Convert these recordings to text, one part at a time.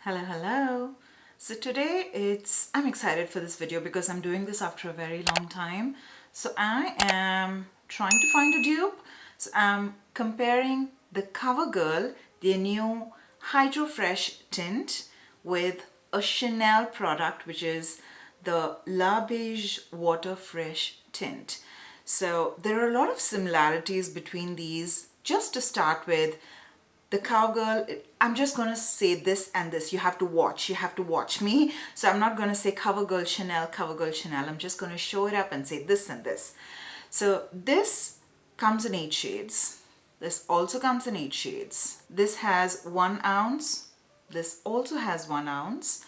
Hello. So today I'm excited for this video because I'm doing this after a very long time. So I am trying to find a dupe. So I'm comparing the Covergirl, their new Hydro Fresh tint, with a Chanel product, which is the La Beige Water Fresh tint. So there are a lot of similarities between these. Just to start with, the Cowgirl, I'm just going to say this and this. You have to watch me. So I'm not going to say Covergirl Chanel, Covergirl Chanel. I'm just going to show it up and say this and this. So this comes in 8 shades. This also comes in 8 shades. This has 1 ounce. This also has 1 ounce.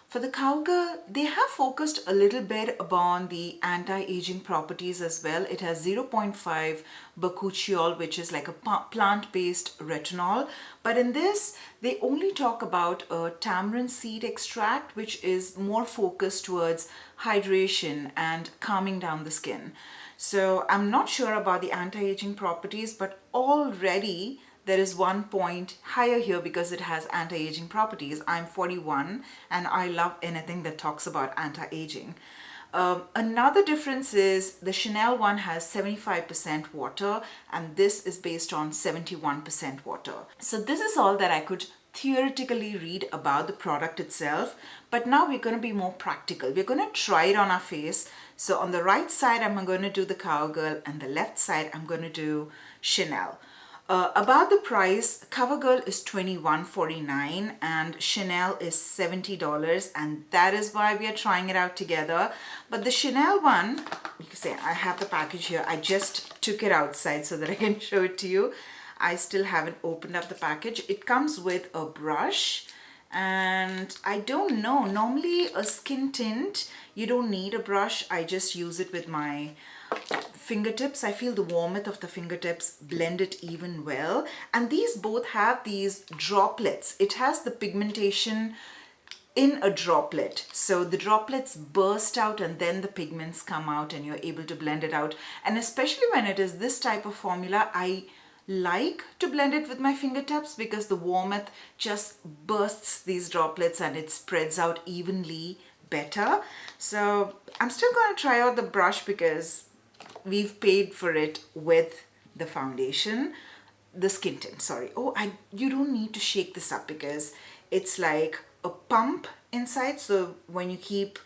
For the Cowgirl, they have focused a little bit upon the anti-aging properties as well. It has 0.5 bakuchiol, which is like a plant-based retinol. But in this, they only talk about a tamarind seed extract, which is more focused towards hydration and calming down the skin. So I'm not sure about the anti-aging properties, but already there is 1 point higher here because it has anti-aging properties. I'm 41 and I love anything that talks about anti-aging. Another difference is the Chanel one has 75% water and this is based on 71% water. So this is all that I could theoretically read about the product itself, but now we're going to be more practical. We're going to try it on our face. So on the right side, I'm going to do the Cowgirl, and the left side, I'm going to do Chanel. About the price, Covergirl is $21.49 and Chanel is $70, and that is why we are trying it out together. But the Chanel one, you can say I have the package here. I just took it outside so that I can show it to you. I still haven't opened up the package. It comes with a brush, and I don't know, normally a skin tint, you don't need a brush. I just use it with my fingertips. I feel the warmth of the fingertips blend it even well. And these both have these droplets. It has the pigmentation in a droplet. So the droplets burst out and then the pigments come out and you're able to blend it out. And especially when it is this type of formula, I like to blend it with my fingertips because the warmth just bursts these droplets and it spreads out evenly better. So I'm still going to try out the brush because we've paid for it with the foundation, the skin tint, sorry. You don't need to shake this up because it's like a pump inside. So when you keep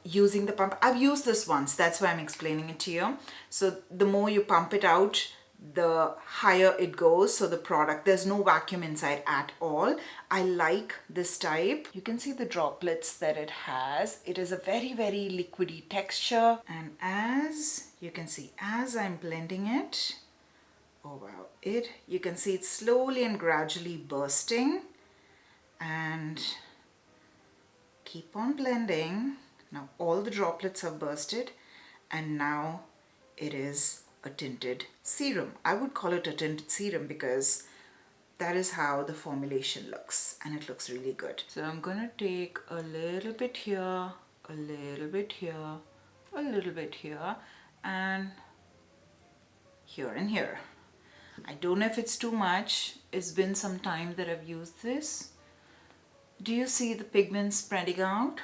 using the pump, I've used this once, that's why I'm explaining it to you. So the more you pump it out, the higher it goes. So the product, there's no vacuum inside at all. I like this type. You can see the droplets that it has. It is a very liquidy texture, and as you can see, as I'm blending it, oh wow, you can see it's slowly and gradually bursting, and keep on blending. Now all the droplets have bursted, and now it is a tinted serum. I would call it a tinted serum because that is how the formulation looks, and it looks really good. So I'm gonna take a little bit here, a little bit here, a little bit here, and here and here. I don't know if it's too much. It's been some time that I've used this. Do you see the pigments spreading out?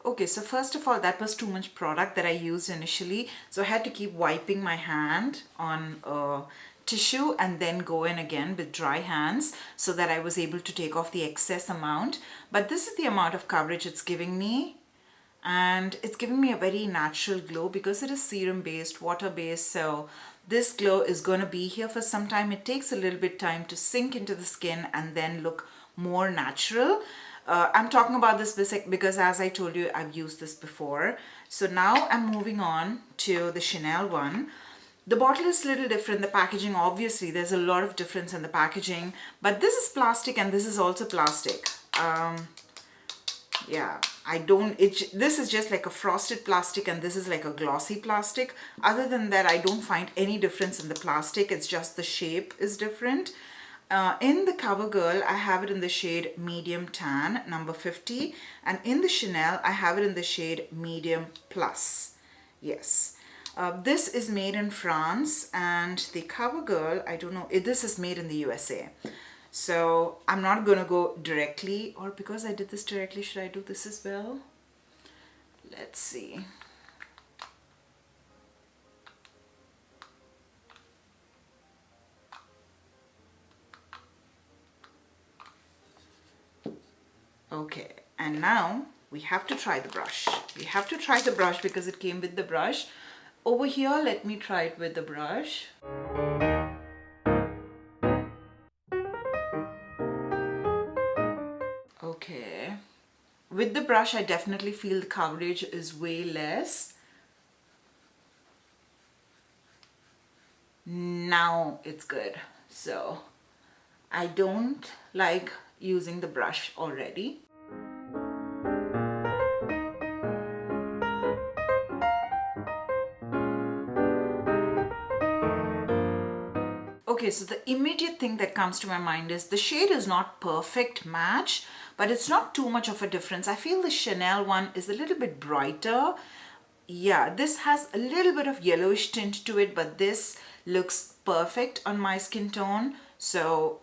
Okay, so first of all, that was too much product that I used initially. So I had to keep wiping my hand on a tissue and then go in again with dry hands so that I was able to take off the excess amount. But this is the amount of coverage it's giving me. And it's giving me a very natural glow because it is serum based, water based. So this glow is going to be here for some time. It takes a little bit time to sink into the skin and then look more natural. I'm talking about this because, as I told you, I've used this before. So now I'm moving on to the Chanel one. The bottle is a little different. The packaging, obviously, there's a lot of difference in the packaging. But this is plastic and this is also plastic. Yeah, this is just like a frosted plastic and this is like a glossy plastic. Other than that, I don't find any difference in the plastic. It's just the shape is different. In the Covergirl, I have it in the shade medium tan, number 50, and in the Chanel, I have it in the shade medium plus. Yes. This is made in France, and the Covergirl, I don't know, this is made in the USA. So I'm not gonna go directly, or because I did this directly, should I do this as well? Let's see. Okay, and now we have to try the brush. We have to try the brush because it came with the brush. Over here, let me try it with the brush. Okay. With the brush, I definitely feel the coverage is way less. Now it's good. So I don't like using the brush already. Okay, so the immediate thing that comes to my mind is the shade is not perfect match, but it's not too much of a difference. I feel the Chanel one is a little bit brighter. Yeah, this has a little bit of yellowish tint to it, but this looks perfect on my skin tone. So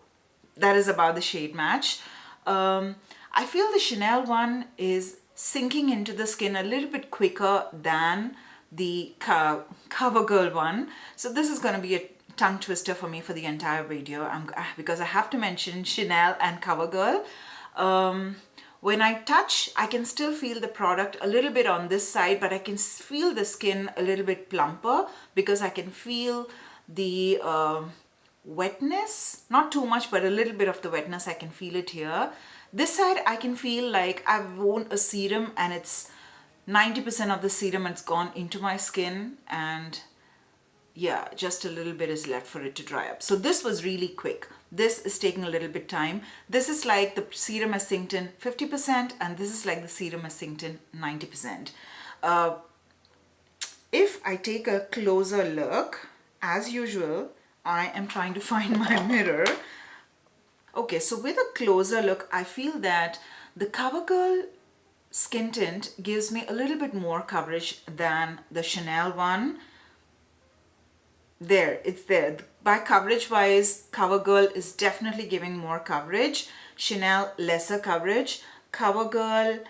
that is about the shade match. I feel the Chanel one is sinking into the skin a little bit quicker than the Covergirl one. So this is going to be a tongue twister for me for the entire video because I have to mention Chanel and Covergirl. When I touch, I can still feel the product a little bit on this side, but I can feel the skin a little bit plumper because I can feel the wetness, not too much, but a little bit of the wetness. I can feel it here. This side, I can feel like I've worn a serum and it's 90% of the serum has gone into my skin, and yeah, just a little bit is left for it to dry up. So this was really quick. This is taking a little bit time. This is like the serum has sinked in 50%, and this is like the serum has sinked in 90%. If I take a closer look, as usual, I am trying to find my mirror. Okay, so with a closer look, I feel that the Covergirl skin tint gives me a little bit more coverage than the Chanel one. There, it's there. By coverage wise, Covergirl is definitely giving more coverage. Chanel, lesser coverage. Covergirl,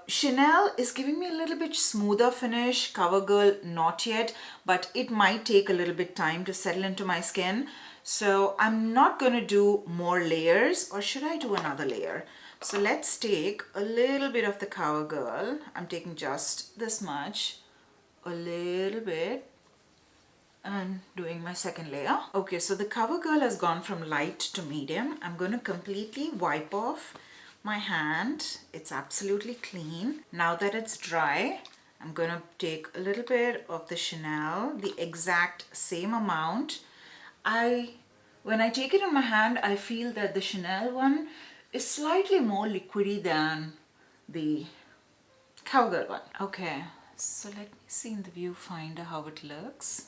Chanel is giving me a little bit smoother finish. Covergirl, not yet, but it might take a little bit time to settle into my skin. So I'm not going to do more layers, or should I do another layer? So let's take a little bit of the Covergirl. I'm taking just this much, a little bit, and doing my second layer. Okay, so the Covergirl has gone from light to medium. I'm going to completely wipe off my hand. It's absolutely clean. Now that it's dry, I'm going to take a little bit of the Chanel, the exact same amount. When I take it in my hand, I feel that the Chanel one is slightly more liquidy than the Covergirl one. Okay, so let me see in the viewfinder how it looks.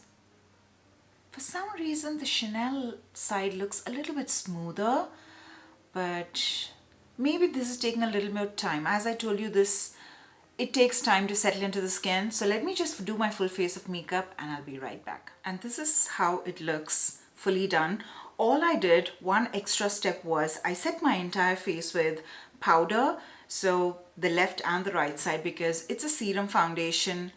For some reason, the Chanel side looks a little bit smoother, but maybe this is taking a little more time. As I told you, it takes time to settle into the skin. So let me just do my full face of makeup and I'll be right back. And this is how it looks fully done. All I did, one extra step was I set my entire face with powder. So the left and the right side, because it's a serum foundation,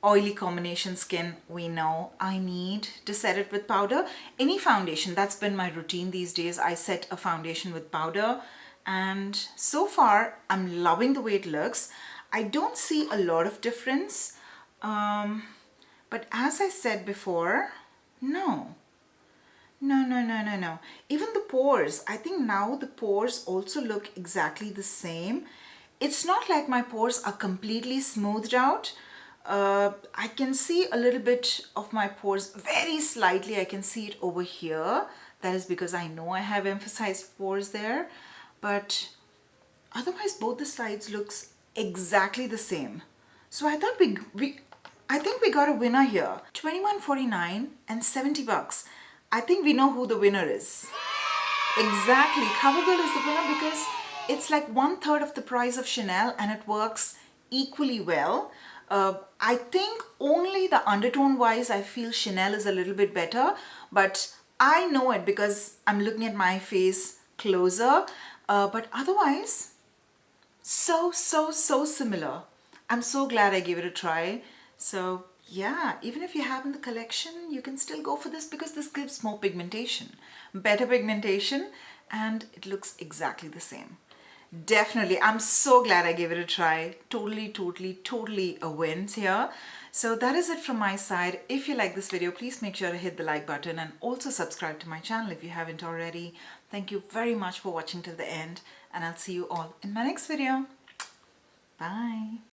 oily combination skin, we know I need to set it with powder. Any foundation, that's been my routine these days. I set a foundation with powder, and so far I'm loving the way it looks. I don't see a lot of difference, but as I said before, no. Even the pores, I think now the pores also look exactly the same. It's not like my pores are completely smoothed out. I can see a little bit of my pores, very slightly. I can see it over here. That is because I know I have emphasized pores there. But otherwise, both the sides looks exactly the same. So I thought I think we got a winner here. $21.49 and $70. I think we know who the winner is. Exactly, Covergirl is the winner because it's like 1/3 of the price of Chanel and it works equally well. I think only the undertone wise, I feel Chanel is a little bit better, but I know it because I'm looking at my face closer. But otherwise, so similar. I'm so glad I gave it a try. So yeah, even if you have in the collection, you can still go for this because this gives more pigmentation, better pigmentation, and it looks exactly the same. Definitely, I'm so glad I gave it a try. Totally a win here. So that is it from my side. If you like this video, please make sure to hit the like button and also subscribe to my channel if you haven't already. Thank you very much for watching till the end, and I'll see you all in my next video. Bye.